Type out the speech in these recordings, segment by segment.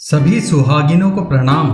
सभी सुहागिनों को प्रणाम।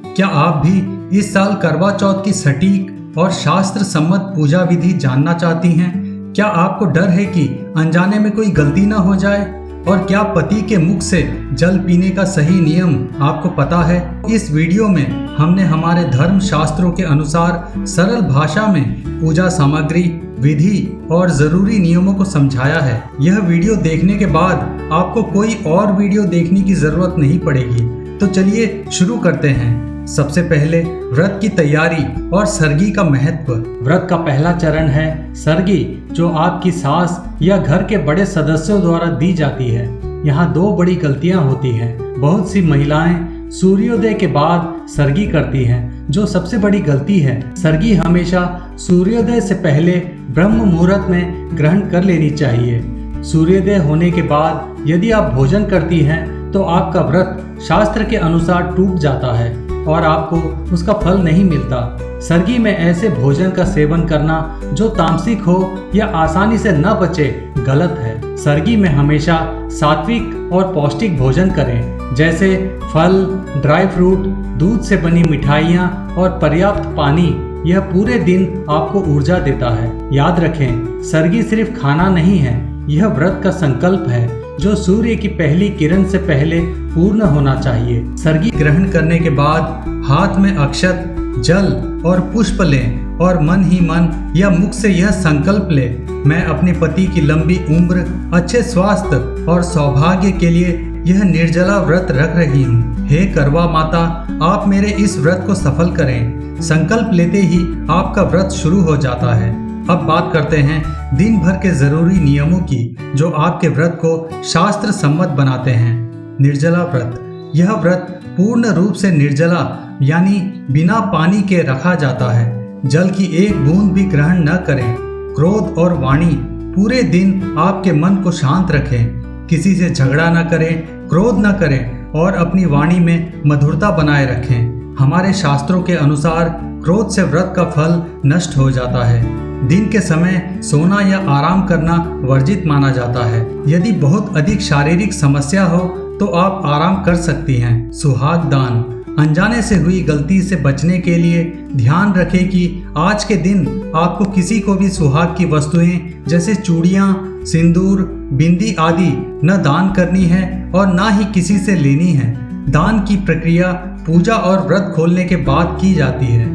क्या आप भी इस साल करवा चौथ की सटीक और शास्त्र सम्मत पूजा विधि जानना चाहती हैं? क्या आपको डर है कि अनजाने में कोई गलती न हो जाए? और क्या पति के मुख से जल पीने का सही नियम आपको पता है? इस वीडियो में हमने हमारे धर्म शास्त्रों के अनुसार सरल भाषा में पूजा सामग्री, विधि और जरूरी नियमों को समझाया है। यह वीडियो देखने के बाद आपको कोई और वीडियो देखने की जरूरत नहीं पड़ेगी। तो चलिए शुरू करते हैं। सबसे पहले व्रत की तैयारी और सरगी का महत्व। व्रत का पहला चरण है सरगी, जो आपकी सास या घर के बड़े सदस्यों द्वारा दी जाती है। यहाँ दो बड़ी गलतियाँ होती हैं। बहुत सी महिलाएं सूर्योदय के बाद सरगी करती हैं, जो सबसे बड़ी गलती है। सरगी हमेशा सूर्योदय से पहले ब्रह्म मुहूर्त में ग्रहण कर लेनी चाहिए। सूर्योदय होने के बाद यदि आप भोजन करती हैं तो आपका व्रत शास्त्र के अनुसार टूट जाता है और आपको उसका फल नहीं मिलता। सरगी में ऐसे भोजन का सेवन करना जो तामसिक हो या आसानी से न बचे गलत है। सरगी में हमेशा सात्विक और पौष्टिक भोजन करें, जैसे फल, ड्राई फ्रूट, दूध से बनी मिठाइयाँ और पर्याप्त पानी। यह पूरे दिन आपको ऊर्जा देता है। याद रखें, सरगी सिर्फ खाना नहीं है, यह व्रत का संकल्प है जो सूर्य की पहली किरण से पहले पूर्ण होना चाहिए। सरगी ग्रहण करने के बाद हाथ में अक्षत, जल और पुष्प लें और मन ही मन या मुख से यह संकल्प ले, मैं अपने पति की लंबी उम्र, अच्छे स्वास्थ्य और सौभाग्य के लिए यह निर्जला व्रत रख रही हूँ। हे करवा माता, आप मेरे इस व्रत को सफल करें। संकल्प लेते ही आपका व्रत शुरू हो जाता है। अब बात करते हैं दिन भर के जरूरी नियमों की, जो आपके व्रत को शास्त्र सम्मत बनाते हैं। निर्जला व्रत। यह व्रत पूर्ण रूप से निर्जला यानी बिना पानी के रखा जाता है। जल की एक बूंद भी ग्रहण न करें। क्रोध और वाणी। पूरे दिन आपके मन को शांत रखें। किसी से झगड़ा न करें, क्रोध न करें और अपनी वाणी में मधुरता बनाए रखें। हमारे शास्त्रों के अनुसार क्रोध से व्रत का फल नष्ट हो जाता है। दिन के समय सोना या आराम करना वर्जित माना जाता है। यदि बहुत अधिक शारीरिक समस्या हो तो आप आराम कर सकती हैं। सुहाग दान। अनजाने से हुई गलती से बचने के लिए ध्यान रखें कि आज के दिन आपको किसी को भी सुहाग की वस्तुएं जैसे चूड़ियां, सिंदूर, बिंदी आदि न दान करनी है और न ही किसी से लेनी है। दान की प्रक्रिया पूजा और व्रत खोलने के बाद की जाती है।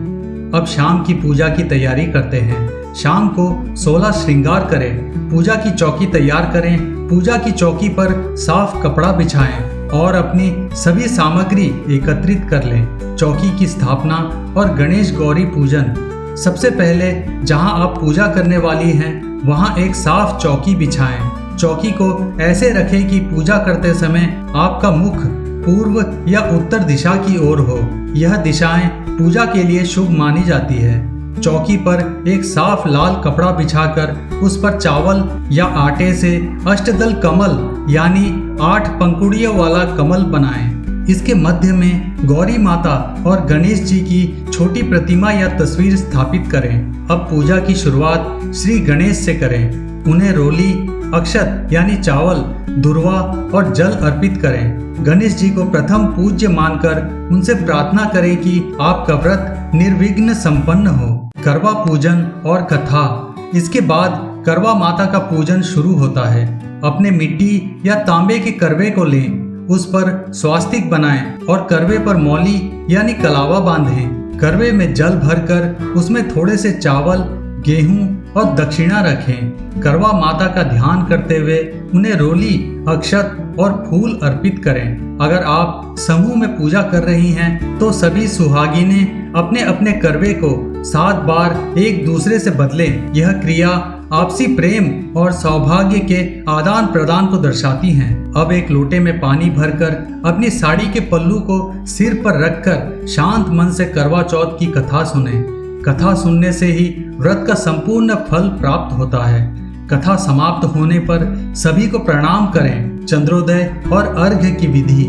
अब शाम की पूजा की तैयारी करते हैं। शाम को 16 श्रृंगार करें। पूजा की चौकी तैयार करें। पूजा की चौकी पर साफ कपड़ा बिछाएं और अपनी सभी सामग्री एकत्रित कर लें। चौकी की स्थापना और गणेश गौरी पूजन। सबसे पहले जहां आप पूजा करने वाली हैं वहां एक साफ चौकी बिछाएं। चौकी को ऐसे रखें कि पूजा करते समय आपका मुख पूर्व या उत्तर दिशा की ओर हो। यह दिशाएं पूजा के लिए शुभ मानी जाती है। चौकी पर एक साफ लाल कपड़ा बिछाकर उस पर चावल या आटे से अष्टदल कमल यानी 8 पंखुड़ियों वाला कमल बनाएं। इसके मध्य में गौरी माता और गणेश जी की छोटी प्रतिमा या तस्वीर स्थापित करें। अब पूजा की शुरुआत श्री गणेश से करें। उन्हें रोली, अक्षत यानी चावल, दुर्वा और जल अर्पित करें। गणेश जी को प्रथम पूज्य मानकर उनसे प्रार्थना करें कि आपका व्रत निर्विघ्न संपन्न हो। करवा पूजन और कथा। इसके बाद करवा माता का पूजन शुरू होता है। अपने मिट्टी या तांबे के करवे को लें, उस पर स्वास्तिक बनाएं और करवे पर मौली यानी कलावा बांधें। करवे में जल भरकर उसमें थोड़े से चावल, गेहूं और दक्षिणा रखें। करवा माता का ध्यान करते हुए उन्हें रोली, अक्षत और फूल अर्पित करें। अगर आप समूह में पूजा कर रही हैं तो सभी सुहागिनें अपने अपने करवे को 7 बार एक दूसरे से बदलें। यह क्रिया आपसी प्रेम और सौभाग्य के आदान प्रदान को दर्शाती हैं। अब एक लोटे में पानी भरकर अपनी साड़ी के पल्लू को सिर पर रखकर शांत मन से करवा चौथ की कथा सुनें। कथा सुनने से ही व्रत का संपूर्ण फल प्राप्त होता है। कथा समाप्त होने पर सभी को प्रणाम करें। चंद्रोदय और अर्घ्य की विधि।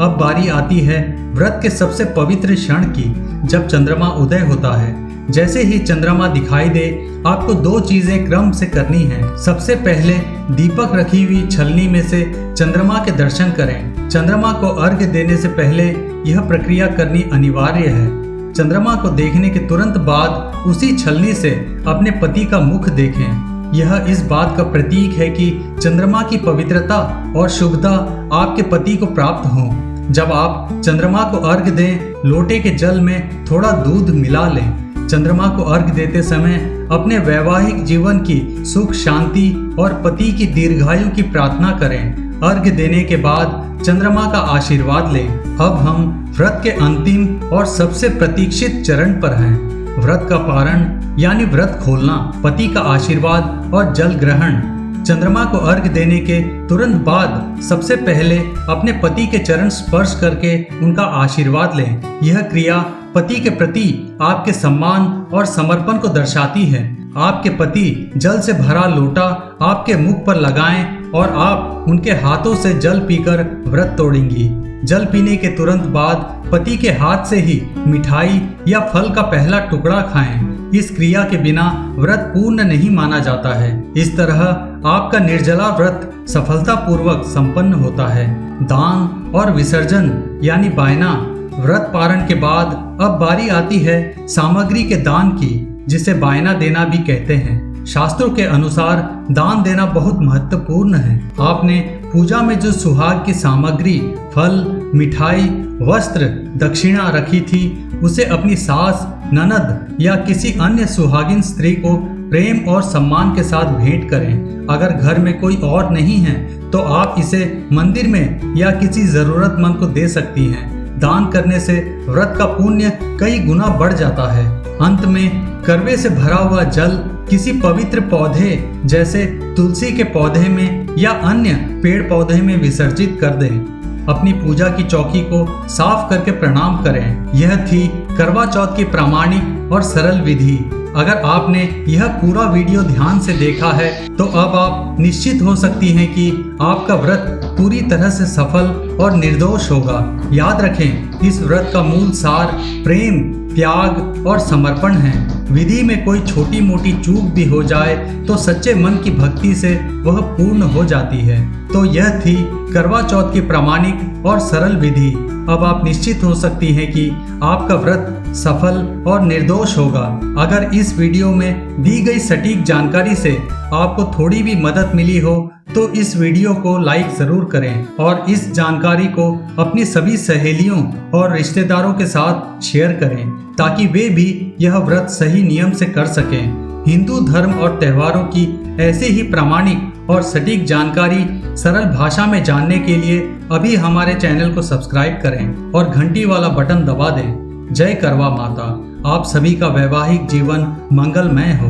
अब बारी आती है व्रत के सबसे पवित्र क्षण की, जब चंद्रमा उदय होता है। जैसे ही चंद्रमा दिखाई दे, आपको 2 चीजें क्रम से करनी है। सबसे पहले दीपक रखी हुई छलनी में से चंद्रमा के दर्शन करें। चंद्रमा को अर्घ्य देने से पहले यह प्रक्रिया करनी अनिवार्य है। चंद्रमा को देखने के तुरंत बाद उसी छलनी से अपने पति का मुख देखें। यह इस बात का प्रतीक है कि चंद्रमा की पवित्रता और शुभता आपके पति को प्राप्त हो। जब आप चंद्रमा को अर्घ्य दें, लोटे के जल में थोड़ा दूध मिला लें। चंद्रमा को अर्घ्य देते समय अपने वैवाहिक जीवन की सुख शांति और पति की दीर्घायु की प्रार्थना करें। अर्घ्य देने के बाद चंद्रमा का आशीर्वाद लें। अब हम व्रत के अंतिम और सबसे प्रतीक्षित चरण पर हैं। व्रत का पारण यानी व्रत खोलना, पति का आशीर्वाद और जल ग्रहण। चंद्रमा को अर्घ्य देने के तुरंत बाद सबसे पहले अपने पति के चरण स्पर्श करके उनका आशीर्वाद लें। यह क्रिया पति के प्रति आपके सम्मान और समर्पण को दर्शाती है। आपके पति जल से भरा लोटा आपके मुख पर लगाएं और आप उनके हाथों से जल पीकर व्रत तोड़ेंगी। जल पीने के तुरंत बाद पति के हाथ से ही मिठाई या फल का पहला टुकड़ा खाएं। इस क्रिया के बिना व्रत पूर्ण नहीं माना जाता है। इस तरह आपका निर्जला व्रत सफलतापूर्वक संपन्न होता है। दान और विसर्जन यानी बायना। व्रत पारण के बाद अब बारी आती है सामग्री के दान की, जिसे बायना देना भी कहते हैं। शास्त्रों के अनुसार दान देना बहुत महत्वपूर्ण है। आपने पूजा में जो सुहाग की सामग्री, फल, मिठाई, वस्त्र, दक्षिणा रखी थी, उसे अपनी सास, ननद या किसी अन्य सुहागिन स्त्री को प्रेम और सम्मान के साथ भेंट करें। अगर घर में कोई और नहीं है तो आप इसे मंदिर में या किसी जरूरतमंद को दे सकती हैं। दान करने से व्रत का पुण्य कई गुना बढ़ जाता है। अंत में करवे से भरा हुआ जल किसी पवित्र पौधे जैसे तुलसी के पौधे में या अन्य पेड़ पौधे में विसर्जित कर दें। अपनी पूजा की चौकी को साफ करके प्रणाम करें। यह थी करवा चौथ की प्रामाणिक और सरल विधि। अगर आपने यह पूरा वीडियो ध्यान से देखा है तो अब आप निश्चित हो सकती हैं कि आपका व्रत पूरी तरह से सफल और निर्दोष होगा। याद रखें, इस व्रत का मूल सार प्रेम, त्याग और समर्पण है। विधि में कोई छोटी मोटी चूक भी हो जाए तो सच्चे मन की भक्ति से वह पूर्ण हो जाती है। तो यह थी करवा चौथ की प्रामाणिक और सरल विधि। अब आप निश्चित हो सकती हैं कि आपका व्रत सफल और निर्दोष होगा। अगर इस वीडियो में दी गई सटीक जानकारी से आपको थोड़ी भी मदद मिली हो तो इस वीडियो को लाइक जरूर करें और इस जानकारी को अपनी सभी सहेलियों और रिश्तेदारों के साथ शेयर करें ताकि वे भी यह व्रत सही नियम से कर सकें। हिंदू धर्म और त्योहारों की ऐसे ही प्रामाणिक और सटीक जानकारी सरल भाषा में जानने के लिए अभी हमारे चैनल को सब्सक्राइब करें और घंटी वाला बटन दबा दें। जय करवा माता। आप सभी का वैवाहिक जीवन मंगलमय हो।